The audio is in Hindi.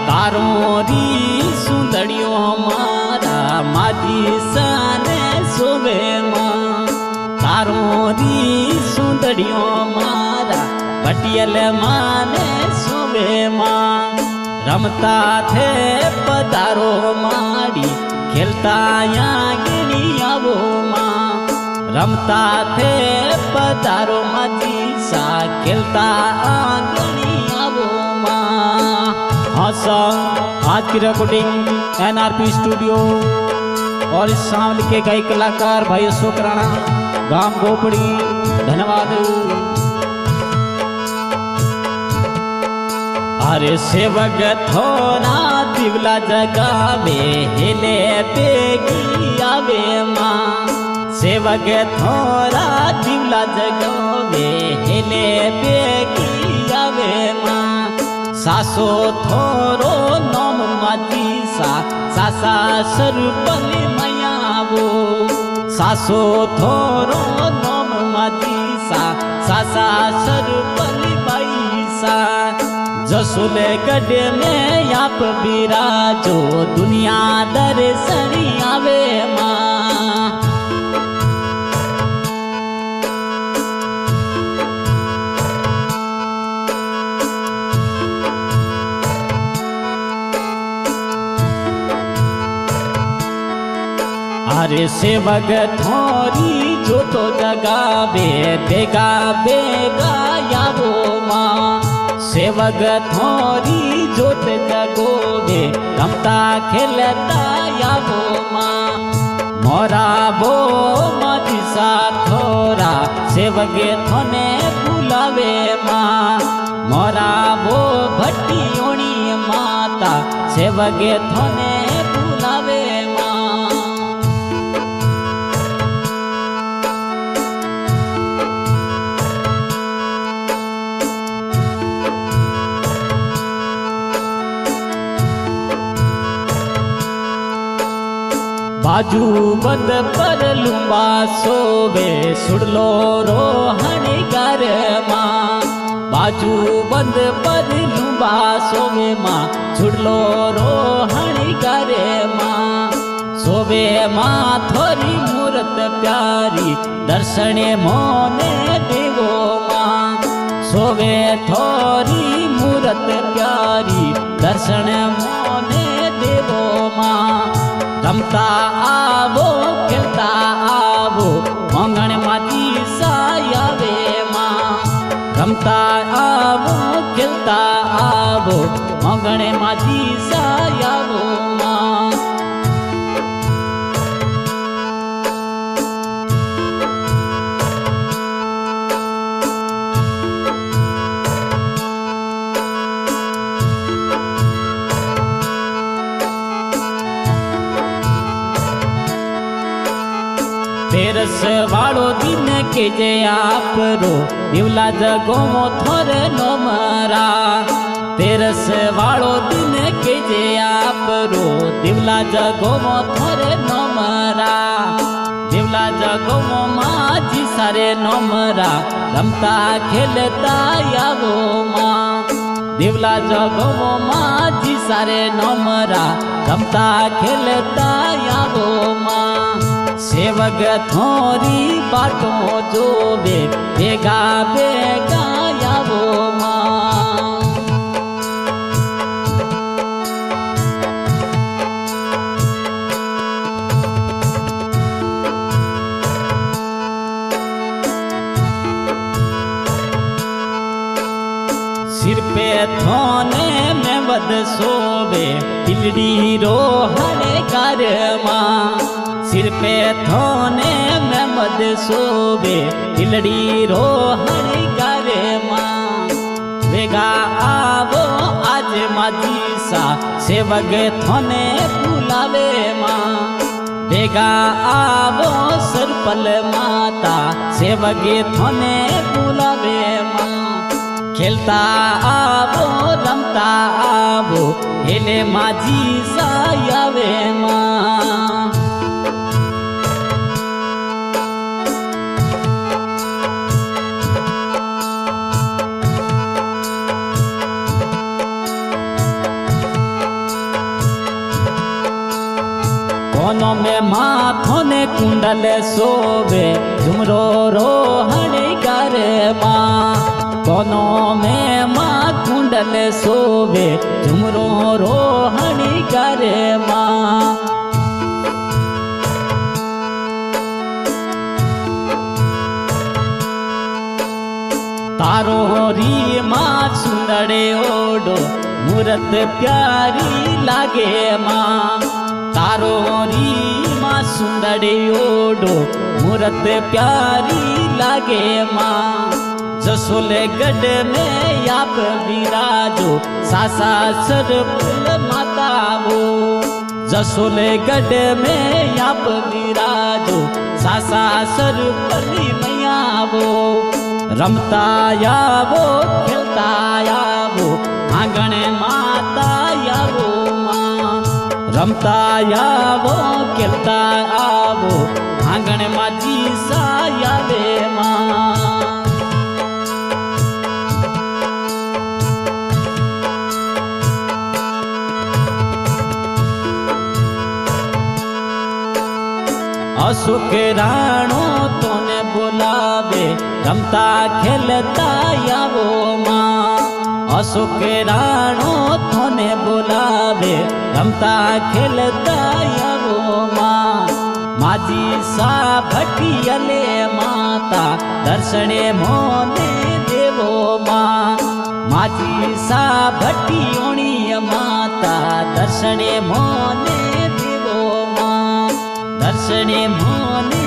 तारो री सुंदड़ियो मारा माजी सने सोवे मां तारो री सुंदड़ियो मारा पटियल माने सोवे मां रमता थे पधारो माड़ी खेलता या गिनी आवो मां रमता थे पधारो माजी सा खेलता आंगनी आवो मां। हाँ सॉन्ग आज की रिकॉर्डिंग एनआरपी स्टूडियो और इस शामिल के कई कलाकार भाई अशोक राणा गांव गोपड़ी धन्यवाद। अरे सेवक थोड़ा दिवला जगावे हिले बेगी आवे मां सेवक थोड़ा दिवला जगावे हिले बेगी आवे मां सासो थोरो नोम माजी सासा सरपली मयावो सासो थोरो नोम माजी सासा सरपली बैसा जसुले गड्ढे में आप बिराजो दुनिया दर्शनी आवे मां। अरे सेवक थोरी जो तो जगावे बेगा बेगा यावो मां सेवक थोरी जोत जगोगे रमता खेलता यावो मां मोरा बो मजी सा थोरा सेवक थोने बुलावे मां मोरा बो भट्टियोणी माता सेवक थोने बुलावे मां। बाजू बंद पर लुम्बा सोवे सुड़लो रोहन घर मां बाजू बंद पर लुम्बा सोवे मां सुड़लो रोहन घर मां सोवे मां थोरी मूरत प्यारी दर्शने मोने देवो मां सोवे थोरी मूरत प्यारी दर्शन मोने देवो मां रमता आवो खेलता आवो मंगण माती सायावे मां रमता आवो खेलता आवो मंगण माती सायावो मां। तेरस वालो दिन के जे आप रो दिवला जगो मो थोरे नो मरा तेरस वालो दिन के जे आप रो दिवला जगो मो थोरे नो मरा दिवला जगो मो माजी सारे नो मरा रमता खेलता यावो मां दिवला जगो मो माजी सारे नो मरा रमता खेलता यावो मां सेवक थोरी बाटो जोवे बेगा बेगा यावो मां। सिर पे थोने में बद सोवे तिलड़ी रोहने कर मां सिर पे थोने में मद सोवे तिलड़ी रोहन करे मां बेगा आवो आज माजी सा सेवक थोने बुलावे मां बेगा आवो सरपल माता सेवक थोने बुलावे मां खेलता आवो रमता आवो हेले माजी सा यावे मां। में माथो ने कुंडल सोवे झुमरो रोहण करे माँ कोनो में माँ कुंडल सोवे झुमरो रोहण करे माँ तारो री माँ सुंदरे ओडो मूरत प्यारी लागे माँ तारो री माँ सुंदरे ओडो मूरत प्यारी लागे माँ जसोले गढ़ में याप विराजो सासा सरपुल माता वो जसोले गढ़ में याप विराजो सासा सरपली मैया वो रमता यावो खेलता यावो आंगण माता यावो माँ रमता यावो खेलता आवो आंगण माजी सा यावे माँ अशोक राणो तोने बोलावे रमता खेलता यावो माँ अशोक राणो तोने बोलावे रमता खेलता यावो माँ माजी सा भटियले माता दर्शने मोने देवो माँ माजी सा भटियोणी माता दर्शने मोने देवो माँ दर्शने मोने